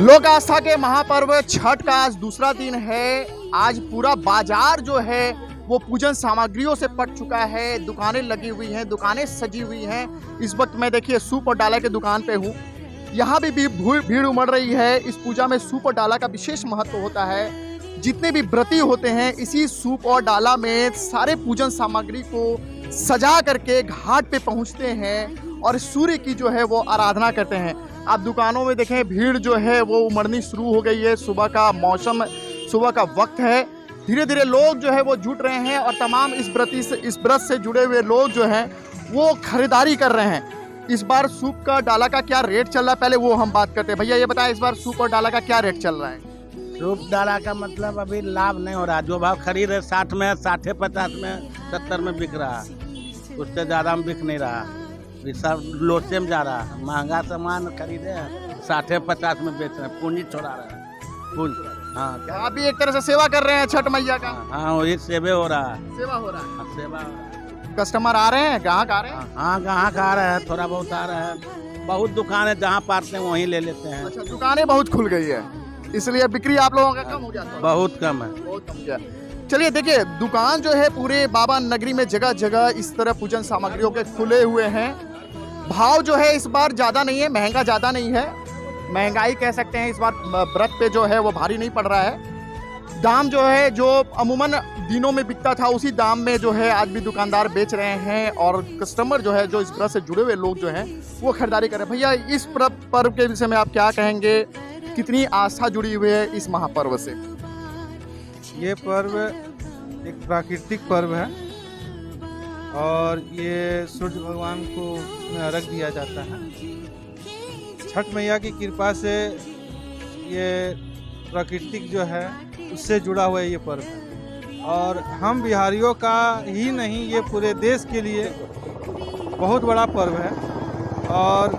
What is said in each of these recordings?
लोक आस्था के महापर्व छठ का आज दूसरा दिन है। आज पूरा बाजार जो है वो पूजन सामग्रियों से पट चुका है। दुकानें लगी हुई हैं, दुकानें सजी हुई हैं। इस वक्त मैं देखिए सूप और डाला के दुकान पे हूँ। यहाँ भी भीड़ उमड़ रही है। इस पूजा में सूप और डाला का विशेष महत्व होता है। जितने भी व्रती होते हैं इसी सूप और डाला में सारे पूजन सामग्री को सजा करके घाट पे पहुँचते हैं और सूर्य की जो है वो आराधना करते हैं। आप दुकानों में देखें भीड़ जो है वो उमड़नी शुरू हो गई है। सुबह का मौसम, सुबह का वक्त है। धीरे धीरे लोग जो है वो जुट रहे हैं और तमाम इस व्रत से जुड़े हुए लोग जो हैं वो खरीदारी कर रहे हैं। इस बार सूप का डाला का क्या रेट चल रहा है, पहले वो हम बात करते हैं। भैया ये बताएं, इस बार सूप और डाला का क्या रेट चल रहा है? सूप डाला का मतलब अभी लाभ नहीं हो रहा। जो भाव खरीद है 60 में, 60, 50 में, 70 में बिक रहा है। उससे ज़्यादा में बिक नहीं रहा। सब लोटे में जा रहा है। महंगा सामान खरीदे 60, 50 में बेच रहे हैं। पूंजी छोड़ा रहा है पूंजी। हाँ, आप भी एक तरह से सेवा कर रहे हैं छठ मैया का। हाँ, वही सेवे हो रहा है। सेवा हो रहा है। हाँ, सेवा हो रहा है। कस्टमर आ रहे हैं, ग्राहक आ रहे हैं? हाँ, ग्राहक आ रहे हैं, थोड़ा बहुत आ रहे हैं। बहुत दुकान है, जहाँ पाते हैं वहीं ले लेते हैं। अच्छा, दुकानें बहुत खुल गई है, इसलिए बिक्री आप लोगों का कम हो गया? बहुत कम है, बहुत कम गया। चलिए देखिए, दुकान जो है पूरे बाबा नगरी में जगह जगह इस तरह पूजन सामग्रियों के खुले हुए हैं। भाव जो है इस बार ज़्यादा नहीं है, महंगा ज़्यादा नहीं है। महंगाई कह सकते हैं इस बार व्रत पे जो है वो भारी नहीं पड़ रहा है। दाम जो है जो अमूमन दिनों में बिकता था उसी दाम में जो है आज भी दुकानदार बेच रहे हैं और कस्टमर जो है, जो इस व्रत से जुड़े हुए लोग जो हैं वो खरीदारी कर रहे हैं। भैया इस पर्व के विषय में आप क्या कहेंगे? कितनी आस्था जुड़ी हुई है इस महापर्व से? ये पर्व एक प्राकृतिक पर्व है और ये सूर्य भगवान को अर्घ दिया जाता है। छठ मैया की कृपा से ये प्राकृतिक जो है उससे जुड़ा हुआ ये पर्व है और हम बिहारियों का ही नहीं, ये पूरे देश के लिए बहुत बड़ा पर्व है। और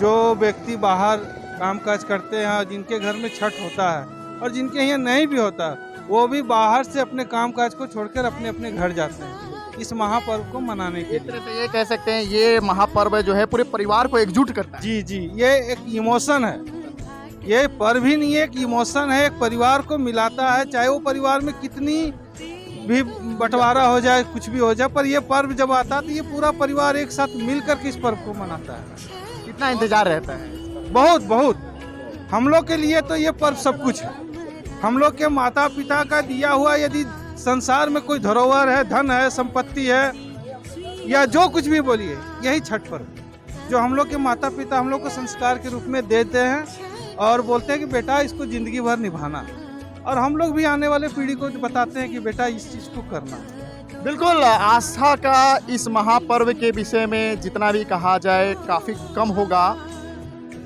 जो व्यक्ति बाहर कामकाज करते हैं, जिनके घर में छठ होता है और जिनके यहाँ नहीं भी होता, वो भी बाहर से अपने कामकाज को छोड़कर अपने अपने घर जाते हैं इस महापर्व को मनाने के लिए। एक तरह से ये कह सकते हैं ये महापर्व जो है पूरे परिवार को एकजुट करता है। जी जी, ये एक इमोशन है। ये पर्व ही नहीं है, एक इमोशन है। एक परिवार को मिलाता है, चाहे वो परिवार में कितनी भी बंटवारा हो जाए, कुछ भी हो जाए, पर ये पर्व जब आता है तो ये पूरा परिवार एक साथ मिलकर के इस पर्व को मनाता है। कितना इंतजार रहता है? बहुत बहुत। हम लोग के लिए तो ये पर्व सब कुछ है। हम लोग के माता पिता का दिया हुआ, यदि संसार में कोई धरोहर है, धन है, संपत्ति है या जो कुछ भी बोलिए, यही छठ पर्व जो हम लोग के माता पिता हम लोग को संस्कार के रूप में देते हैं और बोलते हैं कि बेटा इसको जिंदगी भर निभाना। और हम लोग भी आने वाले पीढ़ी को बताते हैं कि बेटा इस चीज़ को करना। बिल्कुल, आस्था का इस महापर्व के विषय में जितना भी कहा जाए काफ़ी कम होगा,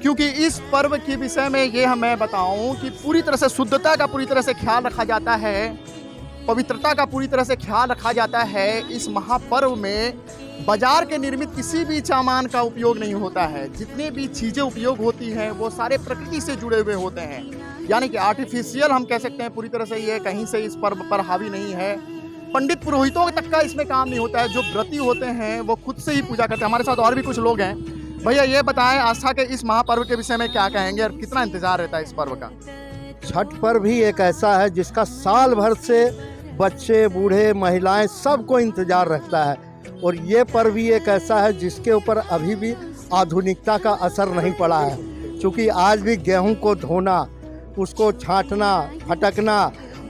क्योंकि इस पर्व के विषय में ये मैं बताऊं कि पूरी तरह से शुद्धता का पूरी तरह से ख्याल रखा जाता है, पवित्रता का पूरी तरह से ख्याल रखा जाता है। इस महापर्व में बाजार के निर्मित किसी भी सामान का उपयोग नहीं होता है। जितनी भी चीज़ें उपयोग होती हैं वो सारे प्रकृति से जुड़े हुए होते हैं, यानी कि आर्टिफिशियल हम कह सकते हैं। पूरी तरह से ये कहीं से इस पर्व पर हावी नहीं है। पंडित पुरोहितों तक का इसमें काम नहीं होता है। जो व्रती होते हैं वो खुद से ही पूजा करते हैं। हमारे साथ और भी कुछ लोग हैं। भैया ये बताएं, आस्था के इस महापर्व के विषय में क्या कहेंगे और कितना इंतजार रहता है इस पर्व का? छठ पर्व भी एक ऐसा है जिसका साल भर से बच्चे, बूढ़े, महिलाएं सबको इंतजार रहता है। और ये पर्व भी एक ऐसा है जिसके ऊपर अभी भी आधुनिकता का असर नहीं पड़ा है, क्योंकि आज भी गेहूं को धोना, उसको छांटना, फटकना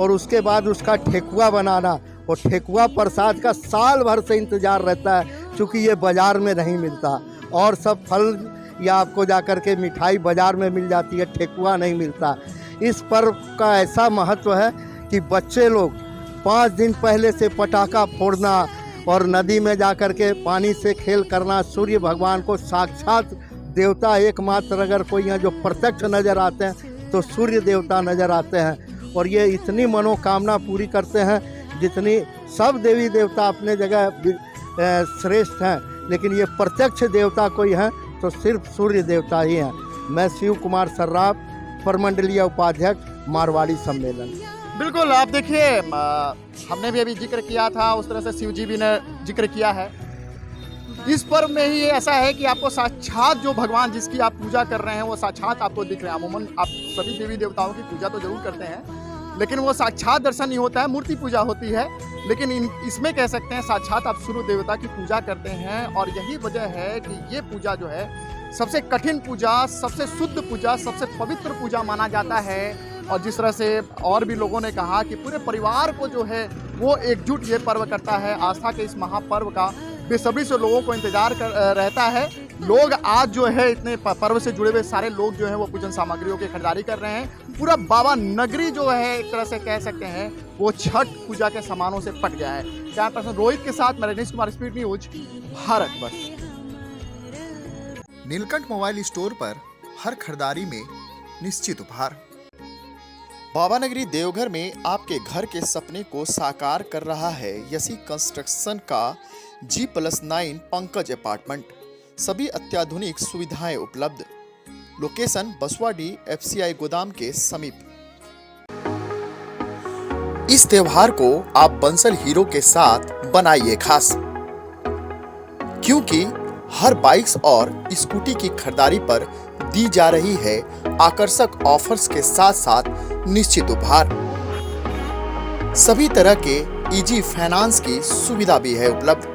और उसके बाद उसका ठेकुआ बनाना और ठेकुआ प्रसाद का साल भर से इंतजार रहता है, क्योंकि ये बाज़ार में नहीं मिलता। और सब फल या आपको जाकर के मिठाई बाज़ार में मिल जाती है, ठेकुआ नहीं मिलता। इस पर्व का ऐसा महत्व है कि बच्चे लोग 5 दिन पहले से पटाखा फोड़ना और नदी में जाकर के पानी से खेल करना। सूर्य भगवान को साक्षात देवता एकमात्र अगर कोई यहाँ जो प्रत्यक्ष नज़र आते हैं तो सूर्य देवता नज़र आते हैं। और ये इतनी मनोकामना पूरी करते हैं जितनी सब देवी देवता अपने जगह श्रेष्ठ हैं, लेकिन ये प्रत्यक्ष देवता कोई है तो सिर्फ सूर्य देवता ही हैं। मैं शिव कुमार सर्राफ, प्रमंडलीय उपाध्यक्ष, मारवाड़ी सम्मेलन। बिल्कुल, आप देखिए हमने भी अभी जिक्र किया था, उस तरह से शिव जी भी ने जिक्र किया है। इस पर्व में ही ऐसा है कि आपको साक्षात जो भगवान जिसकी आप पूजा कर रहे हैं वो साक्षात आपको दिख रहे हैं। अमूमन आप सभी देवी देवताओं की पूजा तो जरूर करते हैं, लेकिन वो साक्षात दर्शन नहीं होता है, मूर्ति पूजा होती है। लेकिन इसमें कह सकते हैं साक्षात आप सूर्य देवता की पूजा करते हैं। और यही वजह है कि ये पूजा जो है सबसे कठिन पूजा, सबसे शुद्ध पूजा, सबसे पवित्र पूजा माना जाता है। और जिस तरह से और भी लोगों ने कहा कि पूरे परिवार को जो है वो एकजुट ये पर्व करता है। आस्था के इस महापर्व का बेसब्री से लोगों को इंतजार रहता है। लोग आज जो है इतने पर्व से जुड़े हुए सारे लोग जो है वो पूजन सामग्रियों की खरीदारी कर रहे हैं। पूरा बाबा नगरी जो है एक तरह से कह सकते हैं वो छठ पूजा के सामानों से पट गया है। कैमरा पर्सन रोहित के साथ मैं रजनीश कुमार, स्पीड न्यूज, भारत बस। नीलकंठ मोबाइल स्टोर पर हर खरीदारी में निश्चित उपहार। बाबा नगरी देवघर में आपके घर के सपने को साकार कर रहा है यसी कंस्ट्रक्शन का G+9 पंकज अपार्टमेंट। सभी अत्याधुनिक सुविधाएं उपलब्ध। लोकेशन बसवाडी FCI गोदाम के समीप। इस त्योहार को आप बंसल हीरो के साथ बनाइए खास, क्योंकि हर बाइक्स और स्कूटी की खरीदारी पर दी जा रही है आकर्षक ऑफर्स के साथ साथ निश्चित उपहार। सभी तरह के इजी फाइनेंस की सुविधा भी है उपलब्ध।